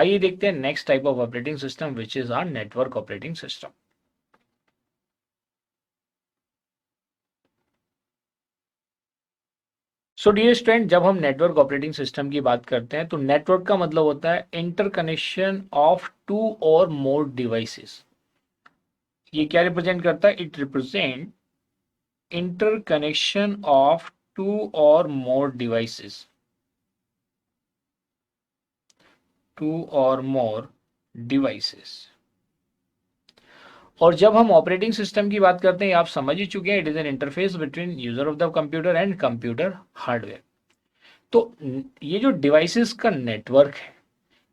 आइए देखते हैं next type of operating system which is our network operating system. So dear student, जब हम नेटवर्क ऑपरेटिंग सिस्टम की बात करते हैं तो नेटवर्क का मतलब होता है interconnection of two or more devices. ये क्या रिप्रेजेंट करता है? It represent interconnection of two or more devices, to or more devices. और जब हम ऑपरेटिंग सिस्टम की बात करते हैं, आप समझ ही चुके हैं, it is an interface between user of the computer and computer hardware. तो ये जो डिवाइसेस का नेटवर्क है,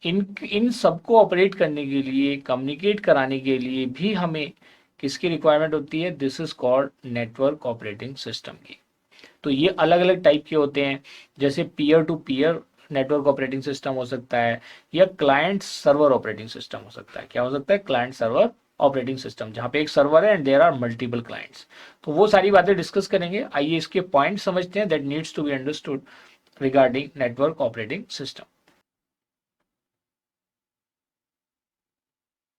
इन इन सबको ऑपरेट करने के लिए, कम्युनिकेट कराने के लिए भी हमें किसकी रिक्वायरमेंट होती है? This is called network operating system की। तो ये अलग अलग टाइप के होते हैं, जैसे peer to peer network operating system हो सकता है, या क्लाइंट सर्वर ऑपरेटिंग सिस्टम हो सकता है। क्या हो सकता है? क्लाइंट सर्वर ऑपरेटिंग सिस्टम, जहां पे एक सर्वर है and there are multiple clients. तो वो सारी बातें डिस्कस करेंगे। आइए इसके पॉइंट समझते हैं that needs to be understood regarding network operating system.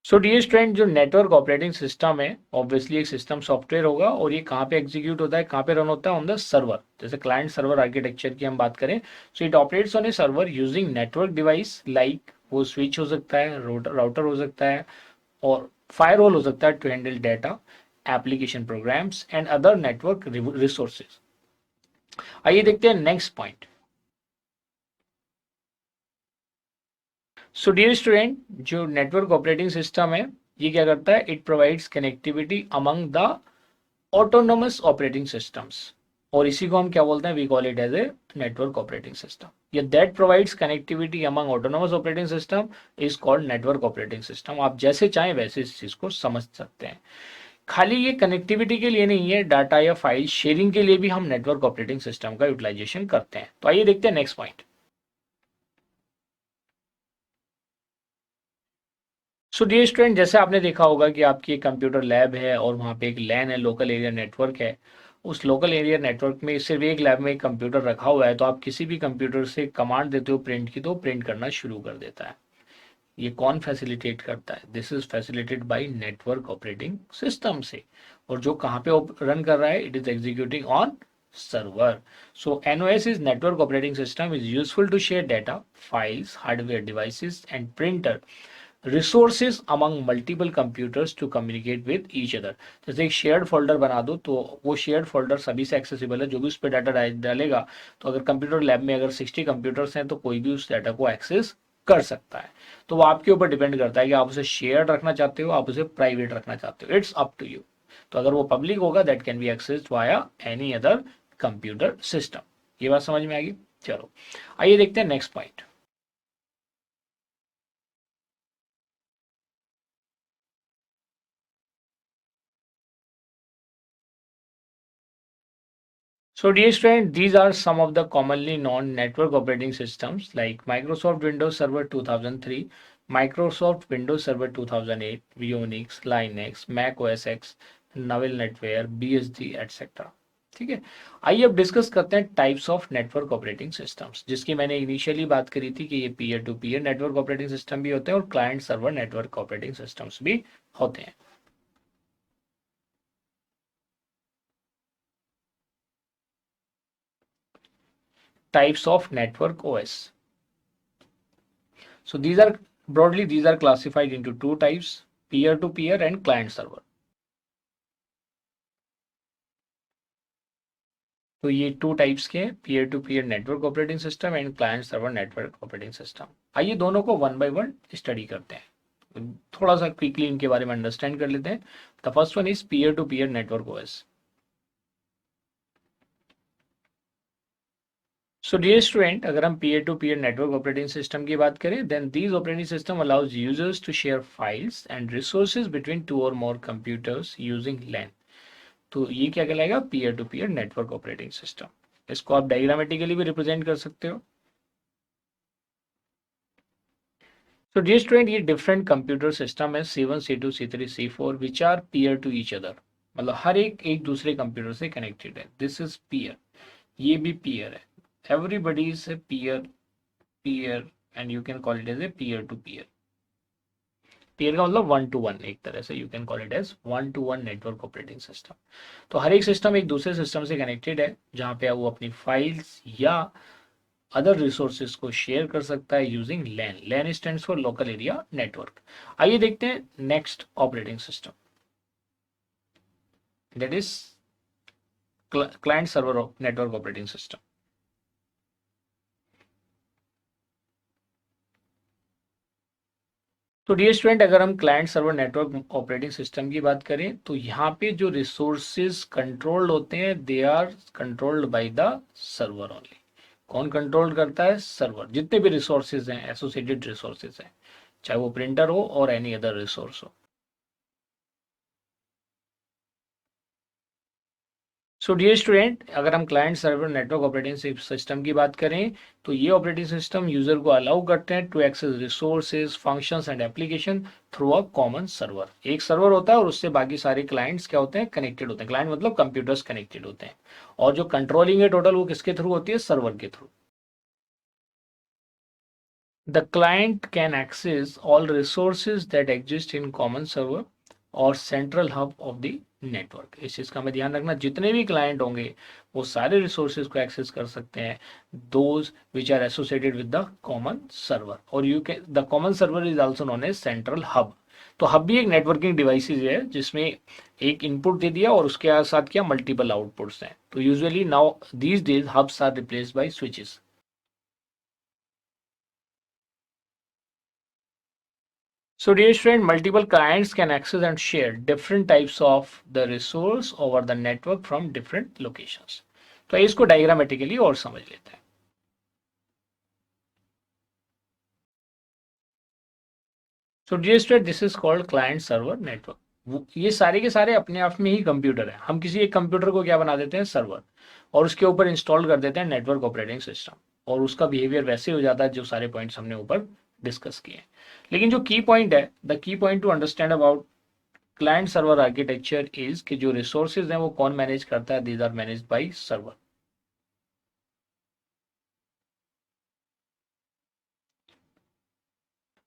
So dear student, जो नेटवर्क ऑपरेटिंग सिस्टम है ऑब्वियसली एक सिस्टम सॉफ्टवेयर होगा, और ये कहाँ पे एग्जीक्यूट होता है, कहाँ पे रन होता है? On the server. जैसे क्लाइंट सर्वर आर्किटेक्चर की हम बात करें, so it operates on A server using network device like, वो स्विच हो सकता है, राउटर हो सकता है, और फायरवॉल हो सकता है to handle data, application programs and other network resources. आइए देखते हैं next point. So dear student, जो नेटवर्क ऑपरेटिंग सिस्टम है, ये क्या करता है? It provides connectivity among the autonomous operating systems, और इसी को हम क्या बोलते हैं? We call it as a network operating system. या that provides connectivity among autonomous operating system is called network operating system. आप जैसे चाहें वैसे इस चीज को समझ सकते हैं। खाली ये कनेक्टिविटी के लिए नहीं है, डाटा या फाइल शेयरिंग के लिए भी हम नेटवर्क ऑपरेटिंग सिस्टम का यूटिलाइजेशन करते हैं। तो आइए देखते हैं next point. So dear student, जैसे आपने देखा होगा कि आपकी एक कंप्यूटर लैब है और वहाँ पे एक लैन है, लोकल एरिया नेटवर्क है। उस लोकल एरिया नेटवर्क में सिर्फ एक लैब में एक कंप्यूटर रखा हुआ है, तो आप किसी भी कंप्यूटर से कमांड देते हो प्रिंट की, तो प्रिंट करना शुरू कर देता है। ये कौन फैसिलिटेट करता है? This is facilitated by network operating system से। और जो कहाँ पे रन कर रहा है? It is executing on server. So NOS is network operating system is useful to share data, files, hardware devices and printer resources among multiple computers to communicate with each other. जैसे एक shared folder बना दो, तो वो shared folder सभी से accessible है, जो भी उस पर डाटा डालेगा। तो अगर कंप्यूटर लैब में अगर 60 कंप्यूटर्स हैं, तो कोई भी उस डाटा को एक्सेस कर सकता है। तो वो आपके ऊपर डिपेंड करता है कि आप उसे शेयर्ड रखना चाहते हो, आप उसे प्राइवेट रखना चाहते हो। It's up to you. तो अगर वो पब्लिक होगा, that can be accessed via any other computer system. ये बात समझ में आ गई? चलो आइए देखते हैं next point. So dear student, these are some of the commonly known network operating systems like Microsoft Windows Server 2003, Microsoft Windows Server 2008, Unix, Linux, Mac OS X, Novell NetWare, BSD, etc. ठीक है। आइए अब discuss करते हैं types of network operating systems, जिसकी मैंने initially बात करी थी कि ये peer to peer network operating system भी होते हैं और client server network operating systems भी होते हैं। Types of network OS. So these are classified into two types, peer to peer and client server. तो ये टू टाइप्स के हैं, peer to peer network operating system and client server network operating system. आइए दोनों को one by one study करते हैं, थोड़ा सा क्विकली इनके बारे में अंडरस्टैंड कर लेते हैं। The first one is peer to peer network OS. So dear student, अगर हम peer to peer network operating system की बात करें, then these operating system allows users to share files and resources between two or more computers using LAN. तो ये क्या कहलाएगा? Peer to peer network operating system. इसको आप डायग्रामेटिकली भी रिप्रेजेंट कर सकते हो। तो डियर स्टूडेंट, ये डिफरेंट कंप्यूटर सिस्टम है, C1, C2, C3, C4 which are peer to each other. मतलब हर एक एक दूसरे कंप्यूटर से कनेक्टेड है। This is peer. ये भी पीयर है। Everybody is peer, peer, and you can call it as a peer to peer. Peer का मतलब वन टू वन, एक तरह से you can call it as one to one network operating system. तो हर एक सिस्टम एक दूसरे सिस्टम से कनेक्टेड है, जहाँ पे वो अपनी फाइल्स या अदर रिसोर्सेज को शेयर कर सकता है using LAN. LAN stands for local area network. आइए देखते हैं next operating system, that is client server network operating system. तो डियर स्टूडेंट, अगर हम client server network operating system की बात करें तो यहाँ पे जो रिसोर्सेज कंट्रोल्ड होते हैं they are controlled by the server only. कौन कंट्रोल करता है? सर्वर। जितने भी रिसोर्सेज हैं, एसोसिएटेड रिसोर्सेज हैं, चाहे वो प्रिंटर हो और एनी अदर रिसोर्स हो। सो डियर स्टूडेंट, अगर हम client server network operating system की बात करें तो ये ऑपरेटिंग सिस्टम यूजर को अलाउ करते हैं to access resources, functions and application through a common server. एक सर्वर होता है और उससे बाकी सारे क्लाइंट्स क्या होते हैं? कनेक्टेड होते हैं। क्लाइंट मतलब कंप्यूटर्स कनेक्टेड होते हैं, और जो कंट्रोलिंग है टोटल वो किसके थ्रू होती है? सर्वर के through. The client can access all resources that exist in common server और central hub of the network। इस चीज़ का हमें ध्यान रखना, जितने भी क्लाइंट होंगे वो सारे रिसोर्सेज को एक्सेस कर सकते हैं, those which are associated with the common server. और you can, the common server is also known as central hub. तो हब भी एक नेटवर्किंग डिवाइसेज है जिसमें एक इनपुट दे दिया और उसके साथ क्या मल्टीपल आउटपुट्स हैं। तो usually now these days hubs are replaced by switches. So dear student, multiple clients can access and share different types of the resource over the network from different locations. तो इसको diagrammatically और समझ लेते हैं। So dear student, this is called client server network। ये सारे के सारे अपने आप में ही कंप्यूटर है। हम किसी एक कंप्यूटर को क्या बना देते हैं? सर्वर, और उसके ऊपर इंस्टॉल कर देते हैं नेटवर्क ऑपरेटिंग सिस्टम, और उसका बिहेवियर वैसे हो जाता है जो सारे पॉइंट्स हमने ऊपर डिस्कस किए। लेकिन जो की पॉइंट है, the key point to understand about client server architecture is कि जो रिसोर्सेज हैं वो कौन मैनेज करता है? These are managed by server.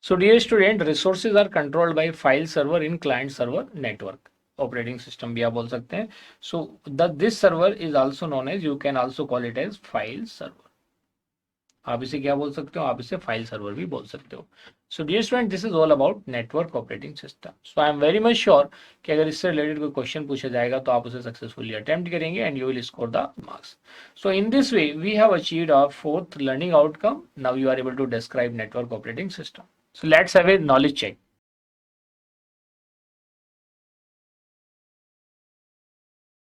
So dear student, resources are controlled by file server in client server network operating system भी आप बोल सकते हैं। So the this server is also known as, you can also call it as file server. आप इसे क्या बोल सकते हो? आप इसे फाइल सर्वर भी बोल सकते हो। So dear student, this is all about network operating system. So I am very much sure कि अगर इससे रिलेटेड कोई क्वेश्चन पूछा जाएगा तो आप उसे सक्सेसफुली अटेम्प्ट करेंगे and you will score the marks. So in this way we have achieved our fourth learning outcome. Now you are able to describe network operating system. So let's have a knowledge check.